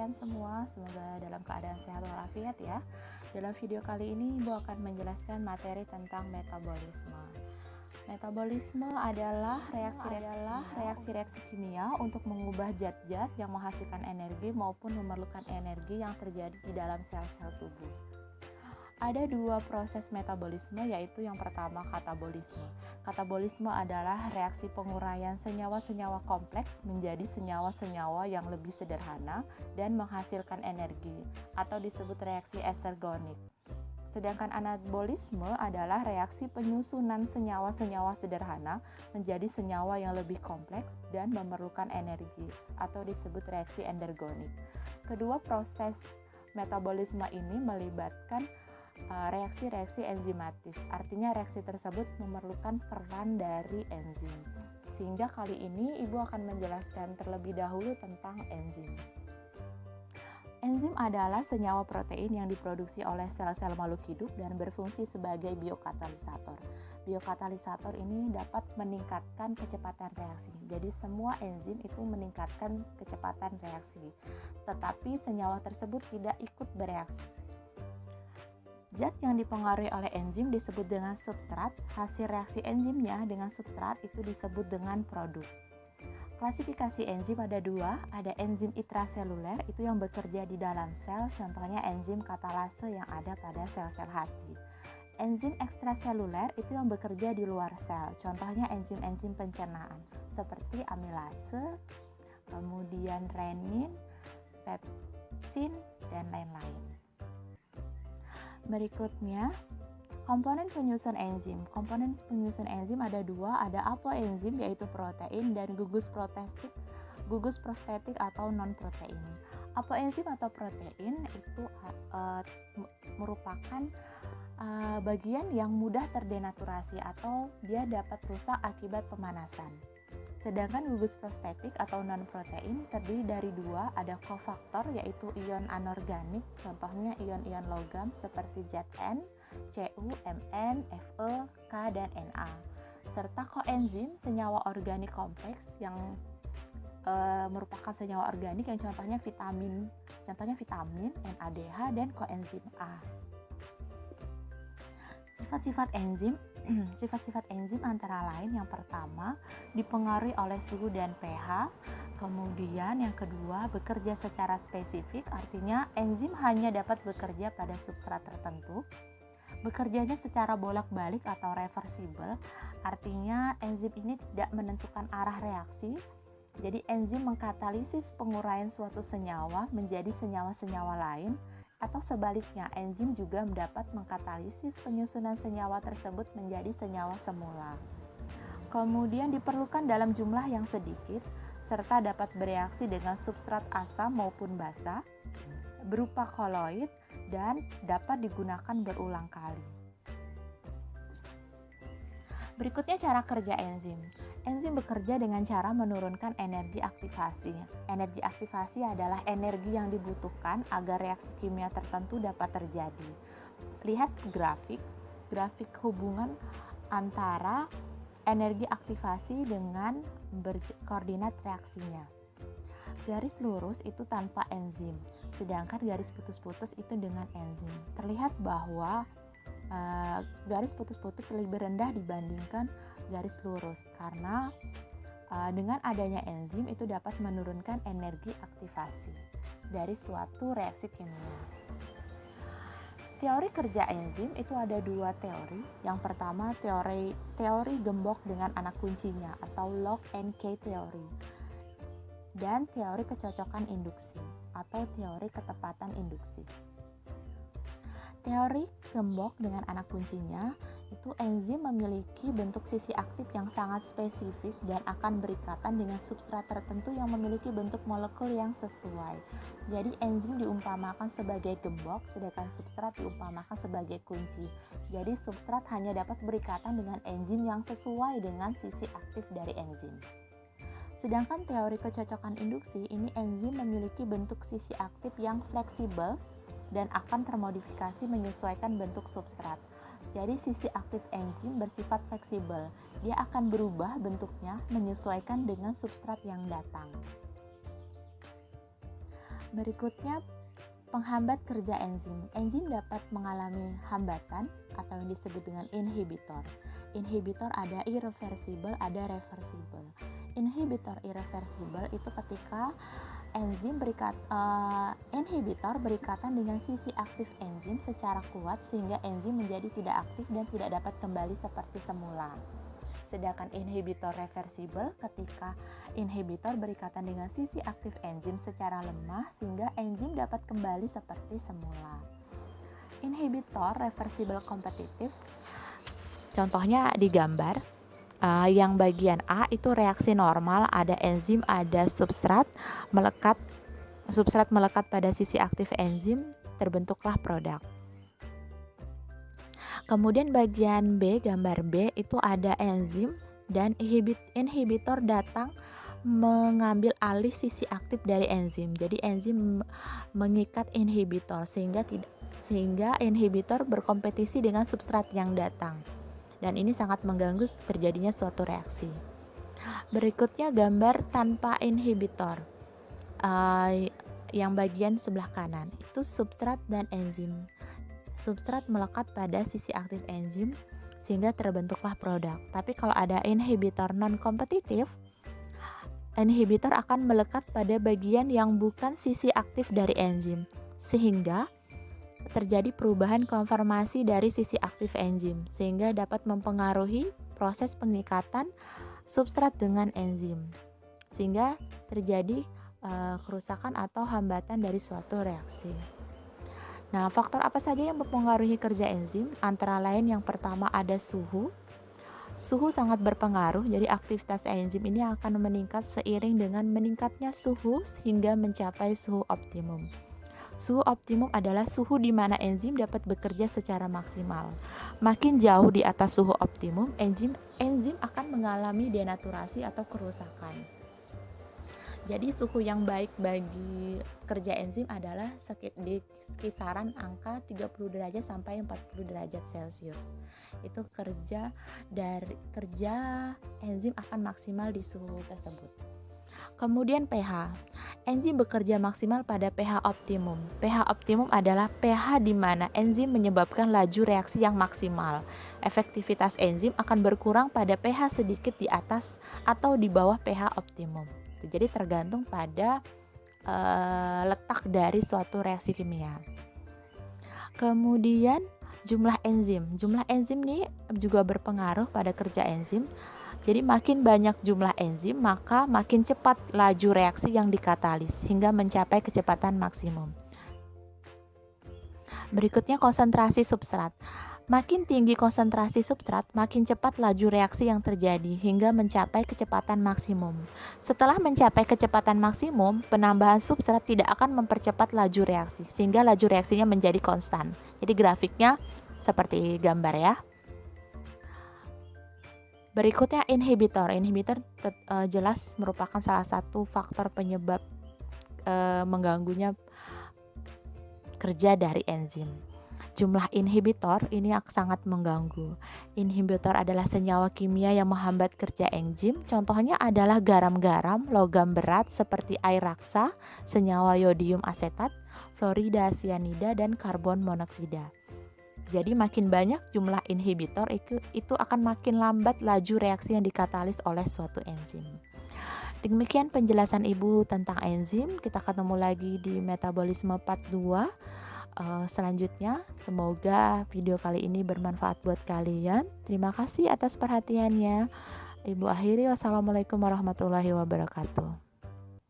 kalian semua, semoga dalam keadaan sehat walafiat ya. Dalam video kali ini Ibu akan menjelaskan materi tentang metabolisme. Metabolisme adalah reaksi-reaksi kimia untuk mengubah zat-zat yang menghasilkan energi maupun memerlukan energi yang terjadi di dalam sel-sel tubuh. Ada dua proses metabolisme, yaitu yang pertama katabolisme. Katabolisme adalah reaksi penguraian senyawa-senyawa kompleks menjadi senyawa-senyawa yang lebih sederhana dan menghasilkan energi, atau disebut reaksi eksergonik. Sedangkan anabolisme adalah reaksi penyusunan senyawa-senyawa sederhana menjadi senyawa yang lebih kompleks dan memerlukan energi, atau disebut reaksi endergonik. Kedua proses metabolisme ini melibatkan reaksi-reaksi enzimatis, artinya reaksi tersebut memerlukan peran dari enzim. Sehingga kali ini Ibu akan menjelaskan terlebih dahulu tentang enzim. Enzim adalah senyawa protein yang diproduksi oleh sel-sel makhluk hidup dan berfungsi sebagai biokatalisator. Biokatalisator ini dapat meningkatkan kecepatan reaksi. Jadi semua enzim itu meningkatkan kecepatan reaksi, tetapi senyawa tersebut tidak ikut bereaksi. Zat yang dipengaruhi oleh enzim disebut dengan substrat, hasil reaksi enzimnya dengan substrat itu disebut dengan produk. Klasifikasi enzim ada dua, ada enzim intraseluler itu yang bekerja di dalam sel, contohnya enzim katalase yang ada pada sel-sel hati. Enzim ekstraseluler itu yang bekerja di luar sel, contohnya enzim-enzim pencernaan seperti amilase, kemudian renin, pepsin, dan lain-lain. Berikutnya, komponen penyusun enzim. Komponen penyusun enzim ada dua, ada apoenzim yaitu protein dan gugus prostetik atau non-protein. Apoenzim atau protein itu merupakan bagian yang mudah terdenaturasi atau dia dapat rusak akibat pemanasan. Sedangkan gugus prostetik atau non-protein terdiri dari dua, ada kofaktor yaitu ion anorganik, contohnya ion-ion logam seperti Zn, Cu, Mn, Fe, K, dan Na. Serta koenzim, senyawa organik kompleks yang merupakan senyawa organik yang contohnya vitamin, NADH, dan koenzim A. Sifat-sifat enzim antara lain yang pertama dipengaruhi oleh suhu dan pH, kemudian yang kedua bekerja secara spesifik, artinya enzim hanya dapat bekerja pada substrat tertentu. Bekerjanya secara bolak-balik atau reversible, artinya enzim ini tidak menentukan arah reaksi. Jadi enzim mengkatalisis penguraian suatu senyawa menjadi senyawa-senyawa lain, atau sebaliknya, enzim juga dapat mengkatalisis penyusunan senyawa tersebut menjadi senyawa semula. Kemudian diperlukan dalam jumlah yang sedikit, serta dapat bereaksi dengan substrat asam maupun basa, berupa koloid, dan dapat digunakan berulang kali. Berikutnya cara kerja enzim. Enzim bekerja dengan cara menurunkan energi aktivasi. Energi aktivasi adalah energi yang dibutuhkan agar reaksi kimia tertentu dapat terjadi. Lihat grafik hubungan antara energi aktivasi dengan koordinat reaksinya. Garis lurus itu tanpa enzim, sedangkan garis putus-putus itu dengan enzim. Terlihat bahwa garis putus-putus lebih rendah dibandingkan garis lurus karena dengan adanya enzim itu dapat menurunkan energi aktivasi dari suatu reaksi kimia. Teori kerja enzim itu ada dua teori. Yang pertama teori gembok dengan anak kuncinya atau lock and key teori, dan teori kecocokan induksi atau teori ketepatan induksi. Teori gembok dengan anak kuncinya itu enzim memiliki bentuk sisi aktif yang sangat spesifik dan akan berikatan dengan substrat tertentu yang memiliki bentuk molekul yang sesuai. Jadi enzim diumpamakan sebagai gembok, sedangkan substrat diumpamakan sebagai kunci. Jadi substrat hanya dapat berikatan dengan enzim yang sesuai dengan sisi aktif dari enzim. Sedangkan teori kecocokan induksi ini enzim memiliki bentuk sisi aktif yang fleksibel dan akan termodifikasi menyesuaikan bentuk substrat. Jadi sisi aktif enzim bersifat fleksibel. Dia akan berubah bentuknya menyesuaikan dengan substrat yang datang. Berikutnya, penghambat kerja enzim. Enzim dapat mengalami hambatan atau yang disebut dengan inhibitor. Inhibitor ada irreversible, ada reversible. Inhibitor irreversible itu ketika inhibitor berikatan dengan sisi aktif enzim secara kuat sehingga enzim menjadi tidak aktif dan tidak dapat kembali seperti semula. Sedangkan inhibitor reversible ketika inhibitor berikatan dengan sisi aktif enzim secara lemah sehingga enzim dapat kembali seperti semula. Inhibitor reversible kompetitif contohnya di gambar. Yang bagian A itu reaksi normal, ada enzim, ada substrat melekat pada sisi aktif enzim, terbentuklah produk. Kemudian bagian B, gambar B itu ada enzim dan inhibitor datang mengambil alih sisi aktif dari enzim. Jadi enzim mengikat inhibitor sehingga inhibitor berkompetisi dengan substrat yang datang. Dan ini sangat mengganggu terjadinya suatu reaksi. Berikutnya gambar tanpa inhibitor. Yang bagian sebelah kanan itu substrat dan enzim. Substrat melekat pada sisi aktif enzim sehingga terbentuklah produk. Tapi kalau ada inhibitor non-kompetitif, inhibitor akan melekat pada bagian yang bukan sisi aktif dari enzim sehingga terjadi perubahan konformasi dari sisi aktif enzim sehingga dapat mempengaruhi proses pengikatan substrat dengan enzim sehingga terjadi kerusakan atau hambatan dari suatu reaksi. Nah, faktor apa saja yang mempengaruhi kerja enzim? Antara lain yang pertama ada suhu. Suhu sangat berpengaruh, jadi aktivitas enzim ini akan meningkat seiring dengan meningkatnya suhu hingga mencapai suhu optimum. Suhu optimum adalah suhu di mana enzim dapat bekerja secara maksimal. Makin jauh di atas suhu optimum, enzim akan mengalami denaturasi atau kerusakan. Jadi suhu yang baik bagi kerja enzim adalah di kisaran angka 30 derajat sampai 40 derajat Celcius. Itu kerja enzim akan maksimal di suhu tersebut. Kemudian pH. Enzim bekerja maksimal pada pH optimum. pH optimum adalah pH di mana enzim menyebabkan laju reaksi yang maksimal. Efektivitas enzim akan berkurang pada pH sedikit di atas atau di bawah pH optimum. Jadi tergantung pada letak dari suatu reaksi kimia. Kemudian jumlah enzim. Jumlah enzim ini juga berpengaruh pada kerja enzim. Jadi makin banyak jumlah enzim, maka makin cepat laju reaksi yang dikatalis hingga mencapai kecepatan maksimum. Berikutnya konsentrasi substrat. Makin tinggi konsentrasi substrat, makin cepat laju reaksi yang terjadi hingga mencapai kecepatan maksimum. Setelah mencapai kecepatan maksimum, penambahan substrat tidak akan mempercepat laju reaksi sehingga laju reaksinya menjadi konstan. Jadi grafiknya seperti gambar ya. Berikutnya inhibitor. Inhibitor jelas merupakan salah satu faktor penyebab mengganggunya kerja dari enzim. Jumlah inhibitor ini sangat mengganggu. Inhibitor adalah senyawa kimia yang menghambat kerja enzim. Contohnya adalah garam-garam, logam berat seperti air raksa, senyawa yodium asetat, fluorida sianida, dan karbon monoksida. Jadi makin banyak jumlah inhibitor itu akan makin lambat laju reaksi yang dikatalis oleh suatu enzim. Demikian penjelasan Ibu tentang enzim. Kita ketemu lagi di metabolisme part 2 selanjutnya. Semoga video kali ini bermanfaat buat kalian. Terima kasih atas perhatiannya. Ibu akhiri, wassalamualaikum warahmatullahi wabarakatuh.